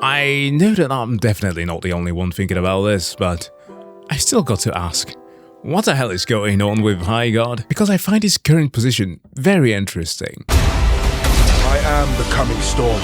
I know that I'm definitely not the only one thinking about this, but I still got to ask, what the hell is going on with Highguard? Because I find his current position very interesting. I am the coming storm.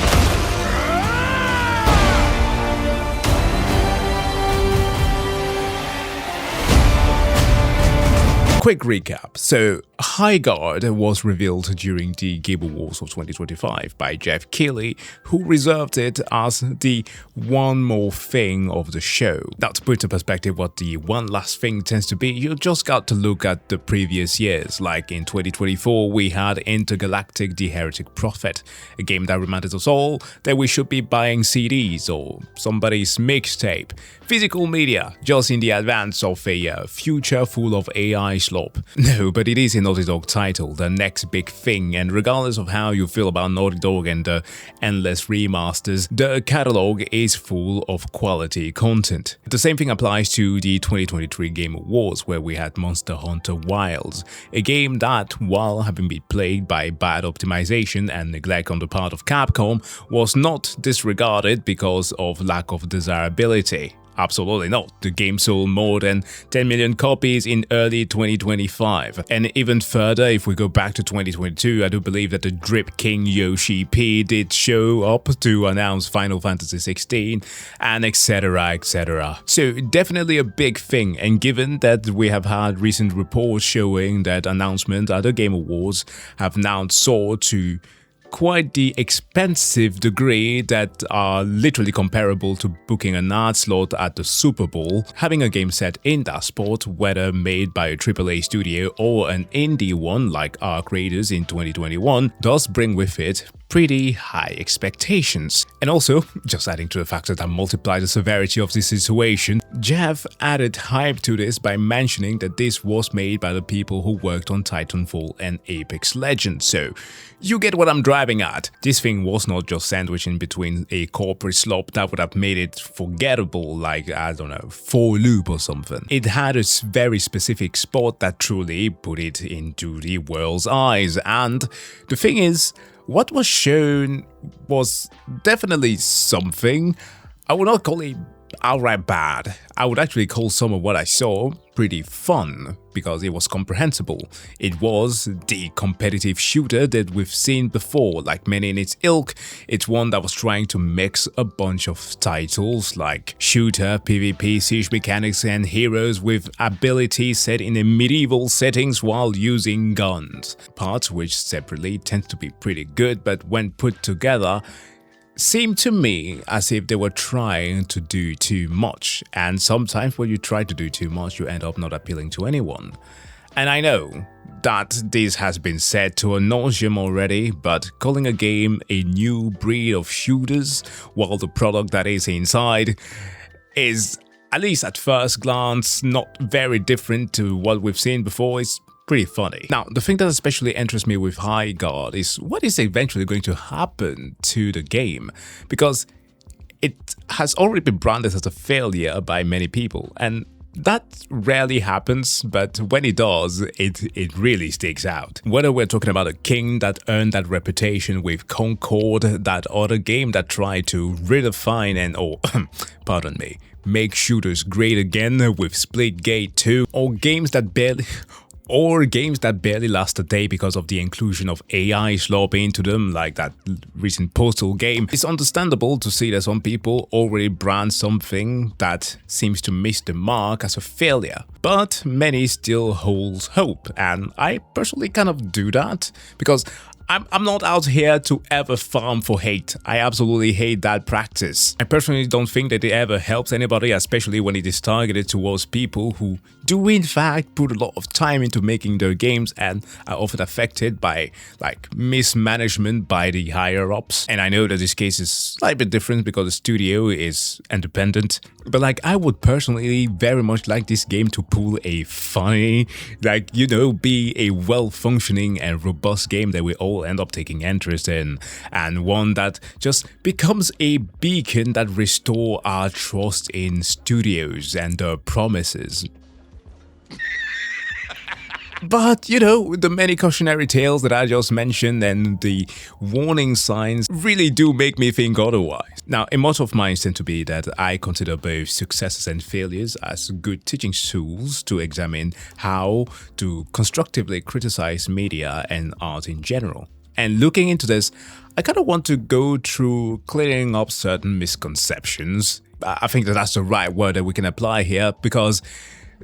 Quick recap. So, Highguard was revealed during the Game Awards of 2025 by Jeff Keighley, who reserved it as the one more thing of the show. Now, to put into perspective what the one last thing tends to be, you just got to look at the previous years. Like in 2024, we had Intergalactic: The Heretic Prophet, a game that reminded us all that we should be buying CDs or somebody's mixtape. Physical media, just in the advance of a future full of AI slop. No, but it is a Naughty Dog title, the next big thing, and regardless of how you feel about Naughty Dog and the endless remasters, the catalog is full of quality content. The same thing applies to the 2023 Game Awards, where we had Monster Hunter Wilds, a game that, while having been plagued by bad optimization and neglect on the part of Capcom, was not disregarded because of lack of desirability. Absolutely not. The game sold more than 10 million copies in early 2025. And even further, if we go back to 2022, I do believe that the Drip King Yoshi P did show up to announce Final Fantasy 16 and etc, etc. So definitely a big thing, and given that we have had recent reports showing that announcements at the Game Awards have now soared to quite the expensive degree that are literally comparable to booking an ad slot at the Super Bowl, having a game set in that sport, whether made by a AAA studio or an indie one like Arc Raiders in 2021, does bring with it pretty high expectations. And also, just adding to the factor that multiply the severity of this situation, Jeff added hype to this by mentioning that this was made by the people who worked on Titanfall and Apex Legends. So, you get what I'm driving at. This thing was not just sandwiched in between a corporate slop that would have made it forgettable, like, I don't know, 4 Loop or something. It had a very specific spot that truly put it into the world's eyes. And the thing is, what was shown was definitely something. I would not call it outright bad. I would actually call some of what I saw pretty fun, because it was comprehensible. It was the competitive shooter that we've seen before, like many in its ilk. It's one that was trying to mix a bunch of titles like shooter, PvP, siege mechanics, and heroes with abilities set in a medieval settings while using guns. Parts which separately tend to be pretty good, but when put together, seemed to me as if they were trying to do too much, and sometimes when you try to do too much, you end up not appealing to anyone. And I know that this has been said to a nauseam already, but calling a game a new breed of shooters while the product that is inside is, at least at first glance, not very different to what we've seen before, is pretty funny. Now, the thing that especially interests me with Highguard is what is eventually going to happen to the game, because it has already been branded as a failure by many people, and that rarely happens, but when it does, it really sticks out. Whether we're talking about a king that earned that reputation with Concord, that other game that tried to redefine and, pardon me, make shooters great again with Splitgate 2, or games that barely last a day because of the inclusion of AI slop into them, like that recent Postal game. It's understandable to see that some people already brand something that seems to miss the mark as a failure, but many still hold hope, and I personally kind of do that, because I'm not out here to ever farm for hate. I absolutely hate that practice. I personally don't think that it ever helps anybody, especially when it is targeted towards people who do in fact put a lot of time into making their games and are often affected by mismanagement by the higher ups. And I know that this case is slightly different because the studio is independent, but I would personally very much like this game to pull a funny, be a well-functioning and robust game that we all end up taking interest in, and one that just becomes a beacon that restore our trust in studios and their promises. But, the many cautionary tales that I just mentioned and the warning signs really do make me think otherwise. Now, a motto of mine tends to be that I consider both successes and failures as good teaching tools to examine how to constructively criticize media and art in general. And looking into this, I kind of want to go through clearing up certain misconceptions. I think that that's the right word that we can apply here, because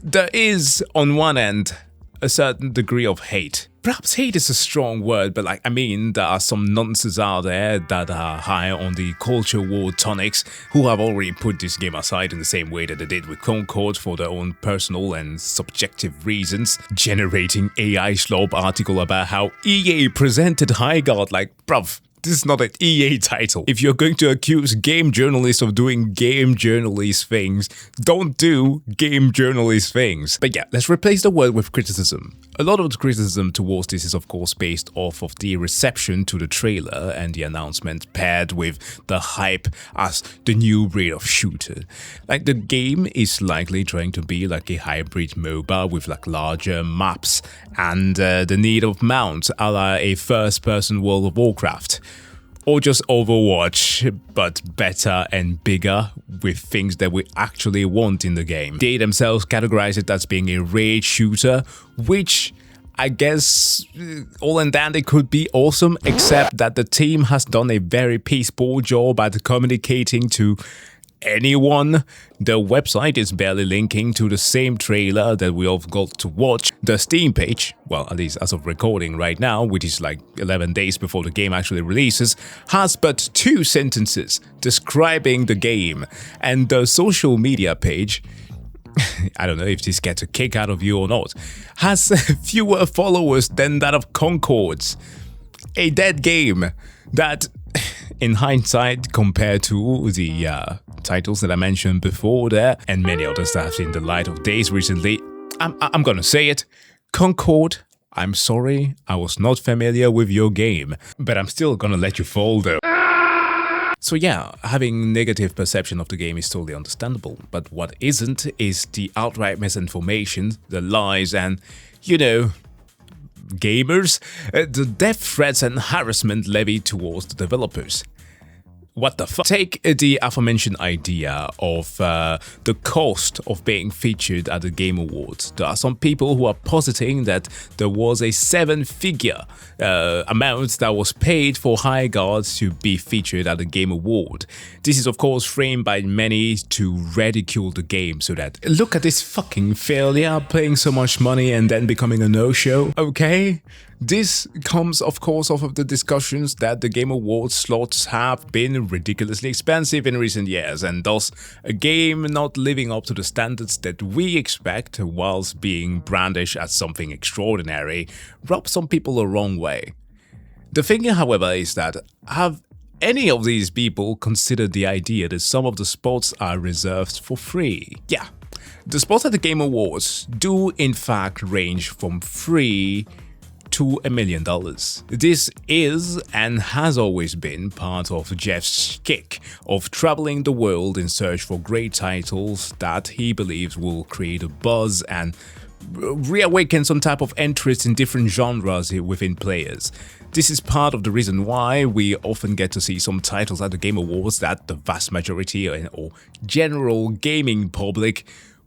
there is, on one end, a certain degree of hate. Perhaps hate is a strong word, but there are some nonsense out there that are high on the culture war tonics who have already put this game aside in the same way that they did with Concord for their own personal and subjective reasons, generating AI slob article about how EA presented Highguard bruv. This is not an EA title. If you're going to accuse game journalists of doing game journalist things, don't do game journalist things. But yeah, let's replace the word with criticism. A lot of the criticism towards this is of course based off of the reception to the trailer and the announcement paired with the hype as the new breed of shooter. The game is likely trying to be like a hybrid MOBA with larger maps and the need of mounts a la a first-person World of Warcraft. Or just Overwatch, but better and bigger with things that we actually want in the game. They themselves categorize it as being a raid shooter, which I guess all and dandy could be awesome, except that the team has done a very piss poor job at communicating to anyone. The website is barely linking to the same trailer that we all got to watch. The Steam page, well, at least as of recording right now, which is 11 days before the game actually releases, has but 2 sentences describing the game. And the social media page, I don't know if this gets a kick out of you or not, has fewer followers than that of Concord's. A dead game that, in hindsight, compared to the titles that I mentioned before there, and many others that have seen the light of days recently, I'm gonna say it, Concord, I'm sorry, I was not familiar with your game, but I'm still gonna let you fall though. So yeah, having negative perception of the game is totally understandable, but what isn't is the outright misinformation, the lies, and, gamers, the death threats and harassment levied towards the developers. What the fuck? Take the aforementioned idea of the cost of being featured at the Game Awards. There are some people who are positing that there was a 7-figure amount that was paid for Highguard to be featured at the Game Award. This is of course framed by many to ridicule the game, so that, look at this fucking failure, paying so much money and then becoming a no-show, okay? This comes, of course, off of the discussions that the Game Awards slots have been ridiculously expensive in recent years, and thus a game not living up to the standards that we expect whilst being brandished as something extraordinary rubs some people the wrong way. The thing, however, is that have any of these people considered the idea that some of the spots are reserved for free? Yeah, the spots at the Game Awards do in fact range from free to $1 million. This is and has always been part of Jeff's shtick of traveling the world in search for great titles that he believes will create a buzz and reawaken some type of interest in different genres within players. This is part of the reason why we often get to see some titles at the Game Awards that the vast majority or general gaming public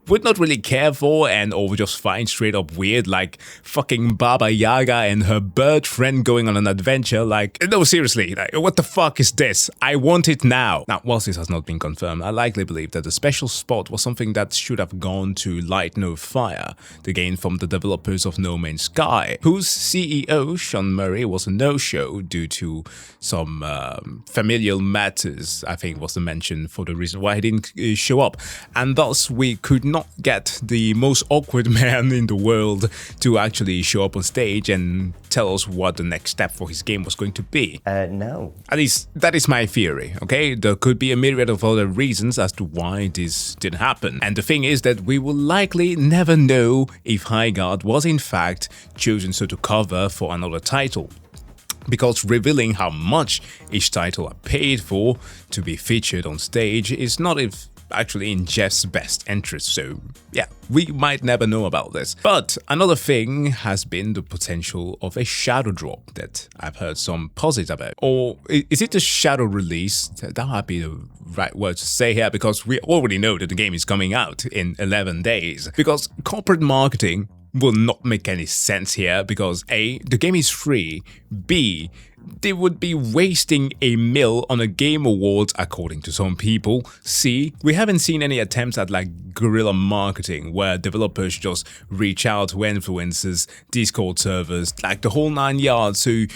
would not really care for and or just find straight up weird, like fucking Baba Yaga and her bird friend going on an adventure. No, seriously, what the fuck is this? I want it now. Now, whilst this has not been confirmed, I likely believe that the special spot was something that should have gone to Light No Fire, the game from the developers of No Man's Sky, whose CEO, Sean Murray, was a no-show due to some familial matters, I think was the mention for the reason why he didn't show up, and thus we could not get the most awkward man in the world to actually show up on stage and tell us what the next step for his game was going to be. No. At least that is my theory, okay? There could be a myriad of other reasons as to why this didn't happen. And the thing is that we will likely never know if Highguard was in fact chosen so to cover for another title, because revealing how much each title are paid for to be featured on stage is not actually in Jeff's best interest. So yeah, we might never know about this. But another thing has been the potential of a shadow drop that I've heard some posits about. Or is it a shadow release? That might be the right word to say here, because we already know that the game is coming out in 11 days. Because corporate marketing will not make any sense here, because A, the game is free, B, they would be wasting a mil on a game awards according to some people. C, we haven't seen any attempts at like guerrilla marketing where developers just reach out to influencers, Discord servers, like the whole 9 yards to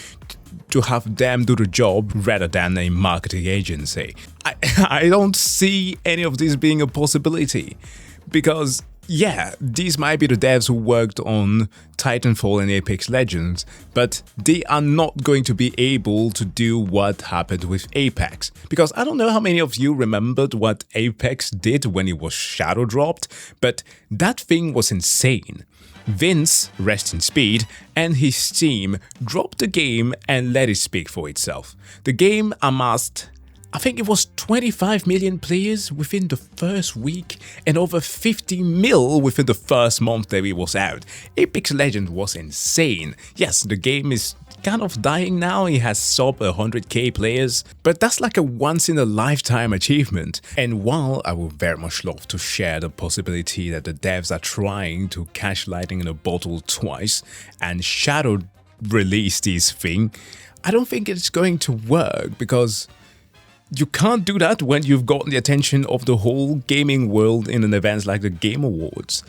have them do the job rather than a marketing agency. I don't see any of this being a possibility, because yeah, these might be the devs who worked on Titanfall and Apex Legends, but they are not going to be able to do what happened with Apex. Because I don't know how many of you remembered what Apex did when it was shadow dropped, but that thing was insane. Vince, rest in speed, and his team dropped the game and let it speak for itself. The game amassed, I think it was 25 million players within the first week and over 50 mil within the first month that it was out. Apex Legends was insane. Yes, the game is kind of dying now, it has sub 100k players, but that's like a once in a lifetime achievement. And while I would very much love to share the possibility that the devs are trying to catch lightning in a bottle twice and shadow release this thing, I don't think it's going to work, because you can't do that when you've gotten the attention of the whole gaming world in an event like the Game Awards.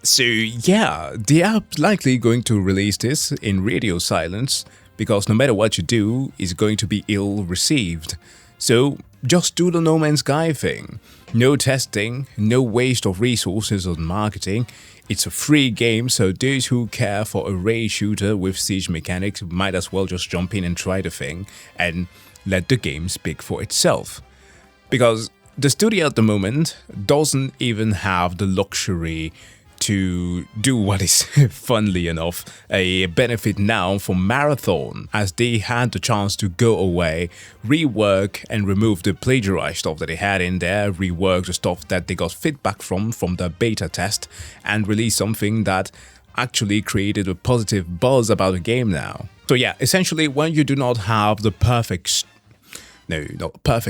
So yeah, they are likely going to release this in radio silence, because no matter what you do, it's going to be ill received. So just do the No Man's Sky thing. No testing, no waste of resources on marketing. It's a free game, so those who care for a raid shooter with siege mechanics might as well just jump in and try the thing and let the game speak for itself. Because the studio at the moment doesn't even have the luxury to do what is, funnily enough, a benefit now for Marathon, as they had the chance to go away, rework and remove the plagiarized stuff that they had in there, rework the stuff that they got feedback from the beta test, and release something that actually created a positive buzz about the game now. So yeah, essentially when you do not have the perfect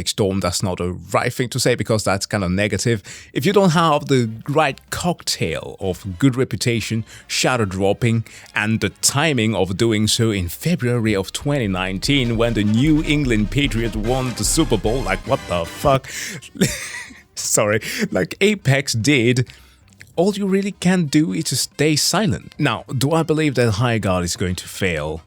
storm, that's not a right thing to say, because that's kind of negative. If you don't have the right cocktail of good reputation, shadow dropping, and the timing of doing so in February of 2019 when the New England Patriots won the Super Bowl, like what the fuck? Sorry, like Apex did, all you really can do is to stay silent. Now, do I believe that Highguard is going to fail?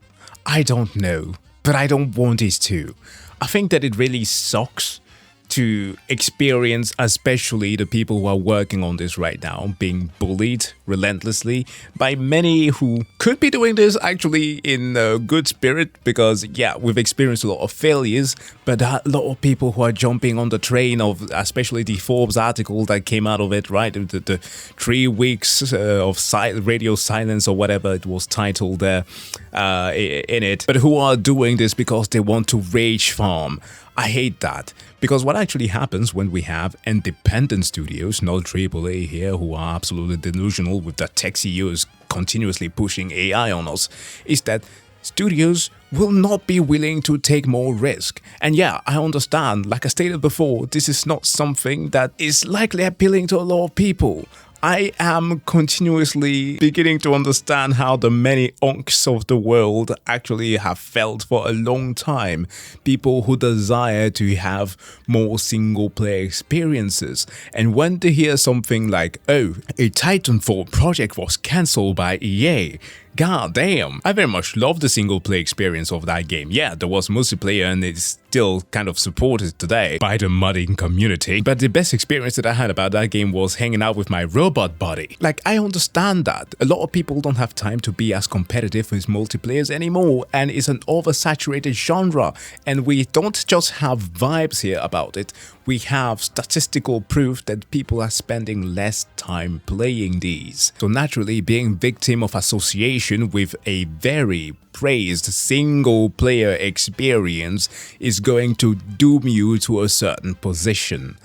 I don't know, but I don't want it to. I think that it really sucks to experience, especially the people who are working on this right now, being bullied relentlessly by many who could be doing this actually in a good spirit, because yeah, we've experienced a lot of failures, but there are a lot of people who are jumping on the train of, especially the Forbes article that came out of it, right? The 3 weeks of radio silence or whatever it was titled there in it, but who are doing this because they want to rage farm. I hate that, because what actually happens when we have independent studios, not AAA here, who are absolutely delusional with their tech CEOs continuously pushing AI on us, is that studios will not be willing to take more risk. And yeah, I understand, like I stated before, this is not something that is likely appealing to a lot of people. I am continuously beginning to understand how the many unks of the world actually have felt for a long time. People who desire to have more single-player experiences. And when they hear something like, oh, a Titanfall project was cancelled by EA, god damn, I very much love the single-player experience of that game. Yeah, there was multiplayer and it's still kind of supported today by the modding community, but the best experience that I had about that game was hanging out with my robot buddy. Like, I understand that a lot of people don't have time to be as competitive with multiplayers anymore, and it's an oversaturated genre, and we don't just have vibes here about it, we have statistical proof that people are spending less time playing these. So naturally, being victim of association with a very praised single-player experience is going to doom you to a certain position.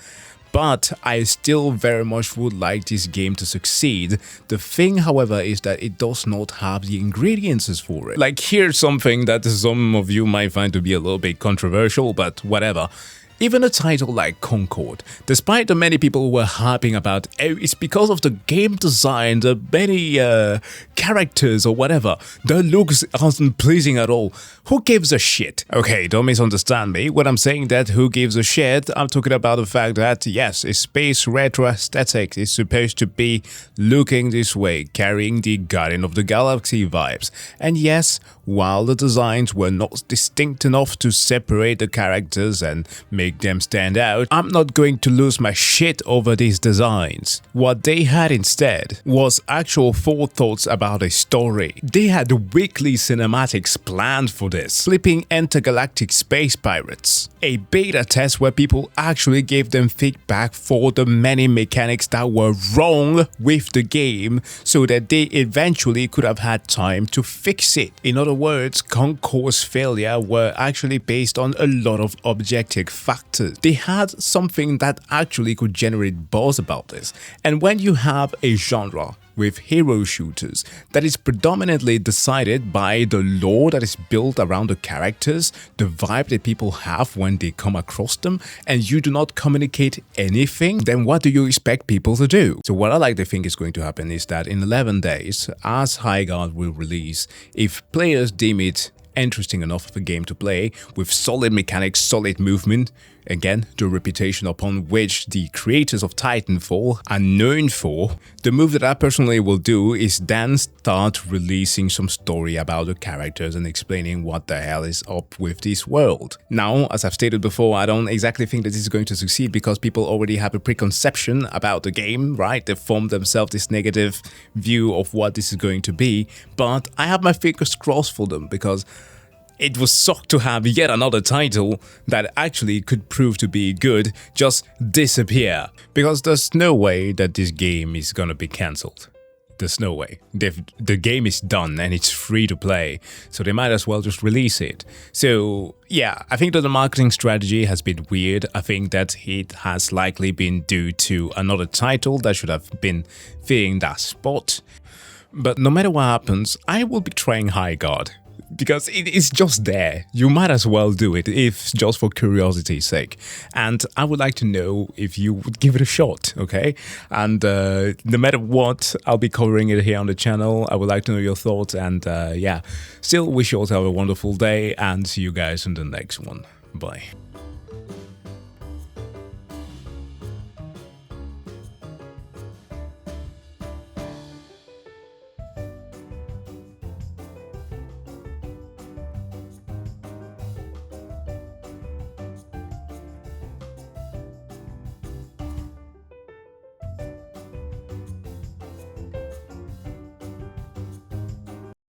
but I still very much would like this game to succeed. The thing, however, is that it does not have the ingredients for it. Like, here's something that some of you might find to be a little bit controversial, but whatever. Even a title like Concord, despite the many people who were harping about, oh, it's because of the game design, the many characters or whatever, the looks aren't pleasing at all. Who gives a shit? Okay, don't misunderstand me. When I'm saying that who gives a shit, I'm talking about the fact that, yes, a space retro aesthetic is supposed to be looking this way, carrying the Guardian of the Galaxy vibes. And yes, while the designs were not distinct enough to separate the characters and make them stand out, I'm not going to lose my shit over these designs. What they had instead was actual forethoughts about a story. They had weekly cinematics planned for this, flipping intergalactic space pirates. A beta test where people actually gave them feedback for the many mechanics that were wrong with the game so that they eventually could have had time to fix it. In other words, Concord's failure were actually based on a lot of objective factors. They had something that actually could generate buzz about this. And when you have a genre with hero shooters that is predominantly decided by the lore that is built around the characters, the vibe that people have when they come across them, and you do not communicate anything, then what do you expect people to do? So what I like to think is going to happen is that in 11 days, as Highguard will release, if players deem it interesting enough of a game to play, with solid mechanics, solid movement, again, the reputation upon which the creators of Titanfall are known for, the move that I personally will do is then start releasing some story about the characters and explaining what the hell is up with this world. Now, as I've stated before, I don't exactly think that this is going to succeed because people already have a preconception about the game, right? They formed themselves this negative view of what this is going to be, but I have my fingers crossed for them because it was sucked to have yet another title that actually could prove to be good just disappear. Because there's no way that this game is gonna be cancelled. There's no way. The game is done and it's free to play, so they might as well just release it. So yeah, I think that the marketing strategy has been weird. I think that it has likely been due to another title that should have been filling that spot. But no matter what happens, I will be trying Highguard. Because it is just there. You might as well do it, if just for curiosity's sake. And I would like to know if you would give it a shot, okay? And no matter what, I'll be covering it here on the channel. I would like to know your thoughts, and yeah, still wish you all to have a wonderful day, and see you guys in the next one. Bye.